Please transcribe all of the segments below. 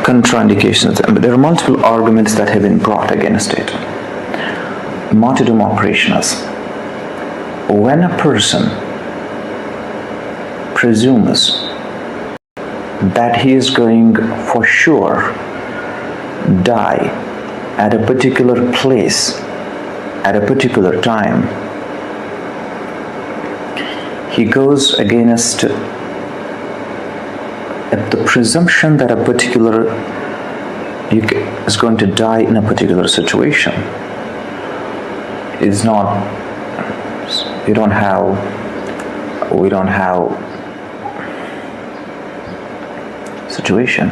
contraindications. There are multiple arguments that have been brought against it. Martyrdom operationals. When a person presumes that he is going for sure die at a particular place at a particular time, he goes against the presumption that a particular is going to die in a particular situation. It's not, we don't have situation.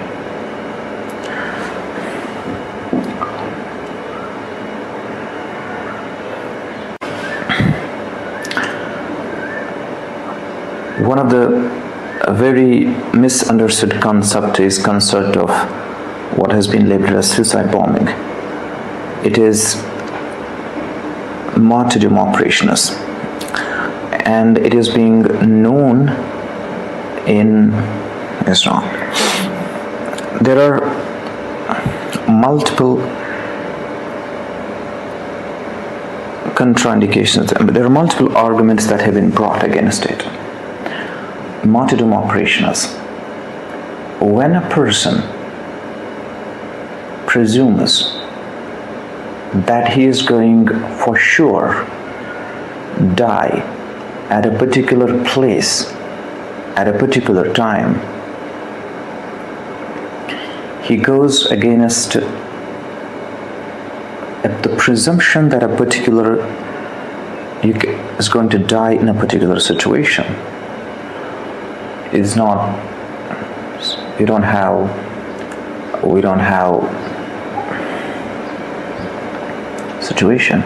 One of the very misunderstood concept of what has been labeled as suicide bombing. It is martyrdom operations, and it is being known in Islam. There are multiple contraindications. There are multiple arguments that have been brought against it. Martyrdom operationals. When a person presumes that he is going for sure die at a particular place at a particular time, he goes against the presumption that a particular is going to die in a particular situation. It's not, we don't have situation.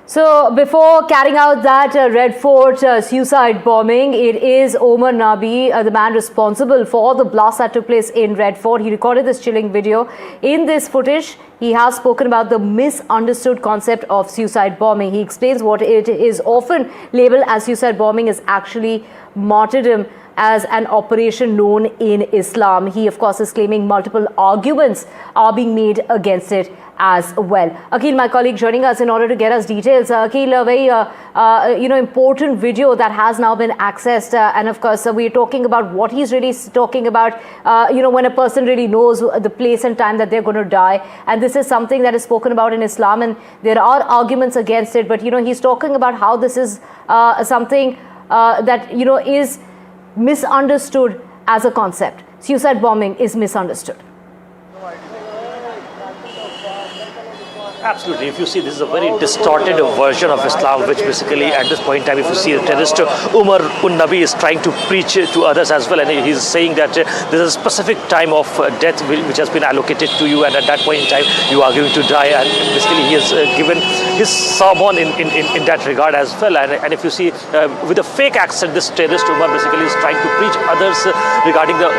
So before carrying out that Red Fort suicide bombing, it is Omar Nabi, the man responsible for the blast that took place in Red Fort. He recorded this chilling video. In this footage, he has spoken about the misunderstood concept of suicide bombing. He explains what it is often labeled as suicide bombing is actually martyrdom as an operation known in Islam. He, of course, is claiming multiple arguments are being made against it as well. Akhil, my colleague, joining us in order to get us details. Akhil, a very important video that has now been accessed, and of course we're talking about what he's really talking about. When a person really knows the place and time that they're going to die, and this is something that is spoken about in Islam, and there are arguments against it. But he's talking about how this is something that is misunderstood as a concept. Suicide bombing is misunderstood. Absolutely. If you see, this is a very distorted version of Islam, which basically at this point in time, if you see the terrorist Umar Nabi is trying to preach to others as well, and he's saying that there's a specific time of death which has been allocated to you, and at that point in time you are going to die, and basically he has given his sermon in that regard as well. And if you see with a fake accent, this terrorist Umar basically is trying to preach others regarding the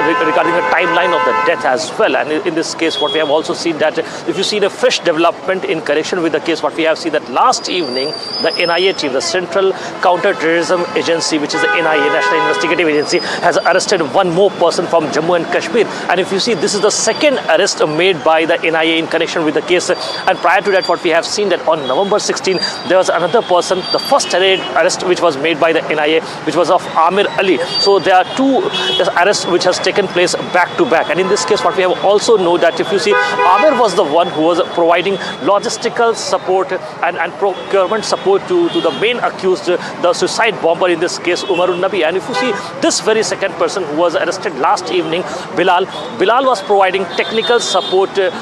timeline of the death as well. And in this case, what we have also seen that if you see the fresh development in connection with the case, what we have seen that last evening the NIA team, the Central Counter-Terrorism Agency, which is the NIA, National Investigative Agency, has arrested one more person from Jammu and Kashmir. And if you see, this is the second arrest made by the NIA in connection with the case. And prior to that, what we have seen that on November 16, there was another person, the first arrest which was made by the NIA, which was of Amir Ali. So there are two arrests which has taken place back to back. And in this case, what we have also know that if you see, Amir was the one who was providing logistical support and procurement support to the main accused, the suicide bomber in this case, Umar Nabi. And if you see, this very second person who was arrested last evening, Bilal was providing technical support to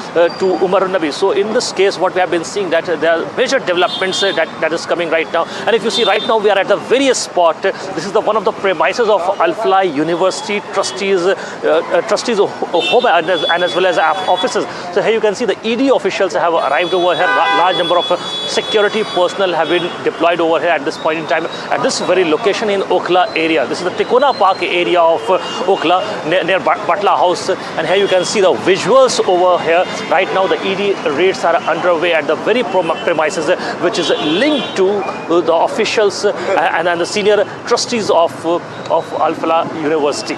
Umar Nabi. So in this case, what we have been seeing that there are major developments that is coming right now. And if you see, right now we are at the very spot. This is one of the premises of Al-Fallah University trustees home and as well as offices. So here you can see the ED officials have arrived over over here. Large number of security personnel have been deployed over here at this point in time, at this very location in Okhla area. This is the Tikona Park area of Okhla, near Batla House, and here you can see the visuals over here. Right now the ED raids are underway at the very premises which is linked to the officials and the senior trustees of Al-Falah University.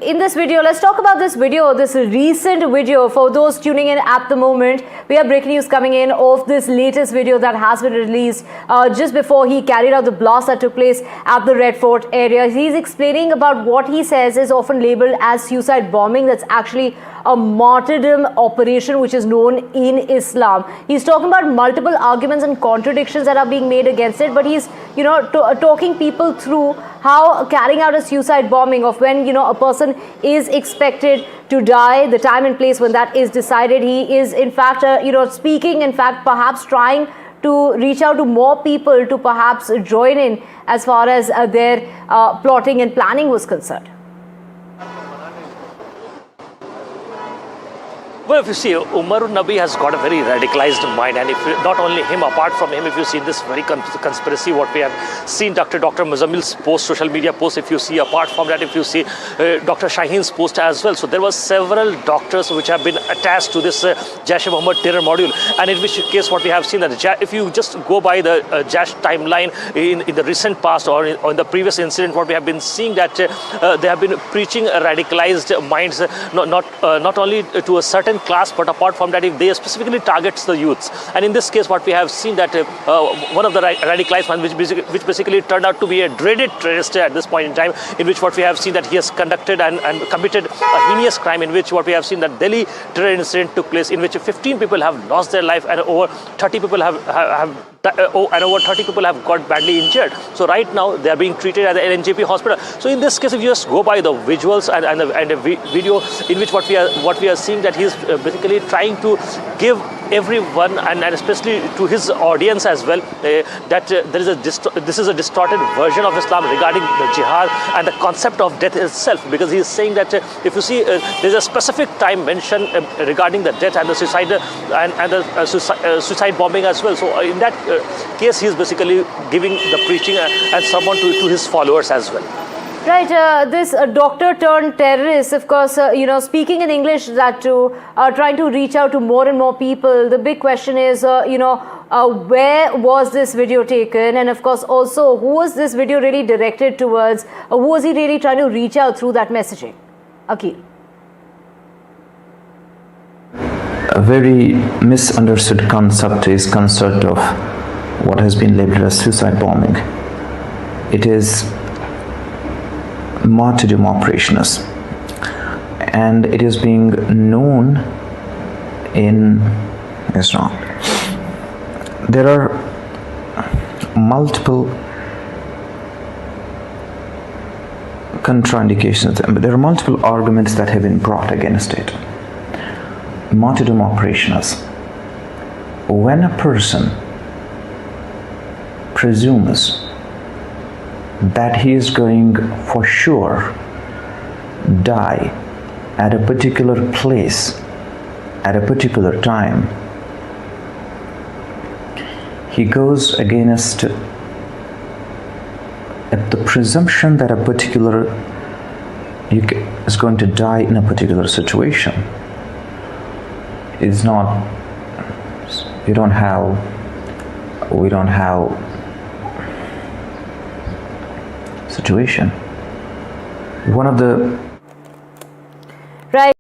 In this video, let's talk about this video, this recent video. For those tuning in at the moment, we have breaking news coming in of this latest video that has been released just before he carried out the blast that took place at the Red Fort area. He's explaining about what he says is often labeled as suicide bombing. That's actually a martyrdom operation which is known in Islam. He's talking about multiple arguments and contradictions that are being made against it, but he's talking people through how carrying out a suicide bombing, of when a person is expected to die, the time and place when that is decided. He is in fact speaking, in fact perhaps trying to reach out to more people to perhaps join in as far as their plotting and planning was concerned. Well, if you see, Umar Nabi has got a very radicalized mind, and if not only him, apart from him, if you see this very conspiracy, what we have seen, Dr. Muzammil's post, social media post, if you see, apart from that, if you see Dr. Shaheen's post as well. So there were several doctors which have been attached to this Jaish-e-Mohammed terror module, and in which case what we have seen that if you just go by the Jaish timeline in the recent past or in the previous incident, what we have been seeing that they have been preaching radicalized minds, not only to a certain class, but apart from that, if they specifically targets the youths. And in this case, what we have seen that one of the radicalized ones, which basically turned out to be a dreaded terrorist at this point in time, in which what we have seen that he has conducted and committed a heinous crime, in which what we have seen that Delhi terror incident took place, in which 15 people have lost their life and over 30 people have got badly injured. So right now they are being treated at the NJP hospital. So in this case, if you just go by the visuals and the video, in which what we are seeing that he is basically trying to give everyone and especially to his audience as well that this is a distorted version of Islam regarding the jihad and the concept of death itself, because he is saying that if you see there's a specific time mentioned regarding the death and the suicide and the suicide bombing as well. So in that case, he is basically giving the preaching and someone to his followers as well. Right, this doctor turned terrorist, of course, speaking in English, that too, trying to reach out to more and more people. The big question is, where was this video taken? And of course, also, who was this video really directed towards? Who was he really trying to reach out through that messaging? Akil. A very misunderstood concept of what has been labeled as suicide bombing. It is martyrdom operations, and it is being known in Islam. There are multiple contraindications, there are multiple arguments that have been brought against it. Martyrdom operations: when a person presumes that he is going for sure die at a particular place at a particular time, he goes against the presumption that a particular is going to die in a particular situation. It's not, we don't have situation. One of the